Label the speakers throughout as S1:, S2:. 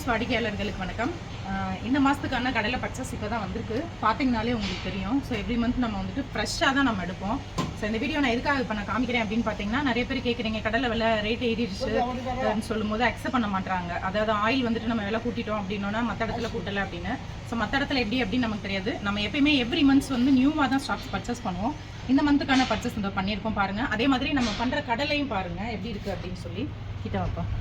S1: Viewers வாடிக்கையாளர்களுக்கு வணக்கம். இந்த மாதத்துக்கான கடலை பர்ச்சேஸ் இப்போ தான் வந்திருக்கு. பார்த்தீங்கனாலே உங்களுக்கு தெரியும். ஸோ எவ்ரி மந்த் நம்ம வந்துட்டு ஃப்ரெஷ்ஷாக தான் நம்ம எடுப்போம். ஸோ இந்த வீடியோ நான் எதுக்காக இப்போ நான் காமிக்கிறேன் அப்படின்னு பார்த்தீங்கன்னா, நிறைய பேர் கேட்குறீங்க கடலை விலை ரேட் ஏறிடுச்சுன்னு சொல்லும்போது அக்செப்ட் பண்ண மாட்டாங்க. அதாவது ஆயில் வந்துட்டு நம்ம விலை கூட்டிட்டோம் அப்படின்னா மற்ற இடத்துல கூட்டலை அப்படின்னு. ஸோ மற்ற இடத்துல எப்படி அப்படின்னு நமக்கு தெரியாது. நம்ம எப்பயுமே எவ்ரி மந்த்ஸ் வந்து நியூவாக தான் ஸ்டாக்ஸ் பர்ச்சேஸ் பண்ணுவோம். இந்த மந்த்துக்கான பர்ச்சேஸ் இந்த பண்ணியிருக்கோம் பாருங்கள். அதே மாதிரி நம்ம பண்ணுற கடலையும் பாருங்கள் எப்படி இருக்குது அப்படின்னு சொல்லி கிட்ட வைப்போம்.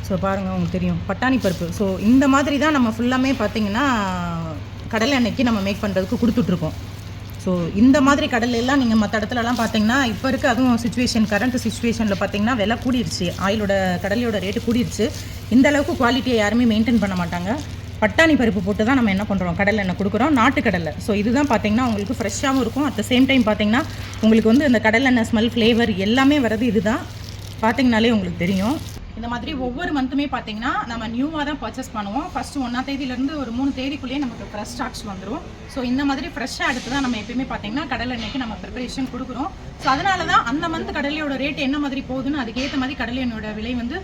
S1: ஸோ பாருங்கள், உங்களுக்கு தெரியும் பட்டாணி பருப்பு. ஸோ இந்த மாதிரி தான் நம்ம ஃபுல்லாமே பார்த்திங்கன்னா கடலை எண்ணெய்க்கு நம்ம மேக் பண்ணுறதுக்கு கொடுத்துட்ருக்கோம். ஸோ இந்த மாதிரி கடலெல்லாம் நீங்கள் மற்ற இடத்துலலாம் பார்த்தீங்கன்னா இப்போ இருக்க அதுவும் சுச்சுவேஷன் கரண்ட் சுச்சுவேஷனில் பார்த்தீங்கன்னா விலை கூடிருச்சு. ஆயிலோட கடலையோட ரேட்டு கூடிருச்சு. இந்த அளவுக்கு குவாலிட்டியை யாருமே மெயின்டைன் பண்ண மாட்டாங்க. பட்டாணி பருப்பு போட்டு தான் நம்ம என்ன பண்ணுறோம், கடலை எண்ணெய் கொடுக்குறோம், நாட்டுக்கடலை. ஸோ இதுதான் பார்த்தீங்கன்னா உங்களுக்கு ஃப்ரெஷ்ஷாகவும் இருக்கும். அட் த சேம் டைம் பார்த்தீங்கன்னா உங்களுக்கு வந்து இந்த கடலை எண்ணெய் ஸ்மெல் ஃப்ளேவர் எல்லாமே வரது இதுதான். பார்த்தீங்கனாலே உங்களுக்கு தெரியும். இந்த மாதிரி ஒவ்வொரு மந்த்துமே பார்த்தீங்கன்னா நம்ம நியூவாக தான் பர்ச்சேஸ் பண்ணுவோம். ஃபஸ்ட்டு 1ஆம் தேதியிலேருந்து ஒரு 3 தேதிக்குள்ளேயே நமக்கு ஃப்ரெஷ் ஸ்டாக்ஸ் வந்துடும். ஸோ இந்த மாதிரி ஃப்ரெஷ்ஷாக எடுத்து தான் நம்ம எப்பயுமே பார்த்தீங்கன்னா கடலை எண்ணெய்க்கு நம்ம ப்ரிப்பரேஷன் கொடுக்குறோம். ஸோ அதனால தான் அந்த மந்த் கடலையோட ரேட் என்ன மாதிரி போகுதுன்னு அதுக்கேற்ற மாதிரி கடலை எண்ணெயோட விலை வந்து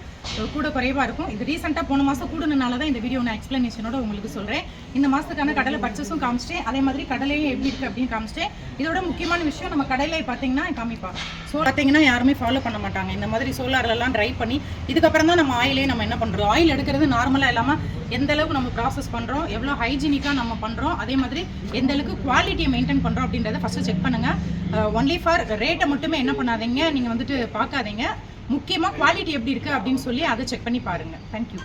S1: கூட குறைவாக இருக்கும். இது ரீசெண்டாக போன மாதம் கூடுனால தான் இந்த வீடியோ நான் எக்ஸ்ப்ளனேஷனோட உங்களுக்கு சொல்கிறேன். இந்த மாதத்துக்கான கடலை பர்ச்சேஸும் காமிச்சிட்டேன், அதே மாதிரி கடலையும் எப்படி இருக்குது அப்படின்னு காமிச்சிட்டேன். இதோட முக்கியமான விஷயம், நம்ம கடலை பார்த்தீங்கன்னா காமிப்பாங்க. ஸோ பார்த்தீங்கன்னா யாருமே ஃபாலோ பண்ண மாட்டாங்க. இந்த மாதிரி சோலார்லாம் ட்ரை பண்ணி இதுக்கப்புறம் தான் நம்ம ஆயிலே நம்ம என்ன பண்ணுறோம், ஆயில் எடுக்கிறது நார்மலாக இல்லாமல் எந்த அளவுக்கு நம்ம ப்ராசஸ் பண்ணுறோம், எவ்வளோ ஹைஜீனிக்காக நம்ம பண்ணுறோம், அதே மாதிரி எந்த அளவுக்கு குவாலிட்டியை மெயின்டைன் பண்ணுறோம் அப்படின்றத ஃபஸ்ட்டு செக் பண்ணுங்கள். ஒன்லி ஃபார் ரேட்டை மட்டுமே என்ன பண்ணாதீங்க, நீங்கள் வந்துட்டு பார்க்காதீங்க. முக்கியமாக குவாலிட்டி எப்படி இருக்குது அப்படின்னு சொல்லி அதை செக் பண்ணி பாருங்கள். தேங்க்யூ.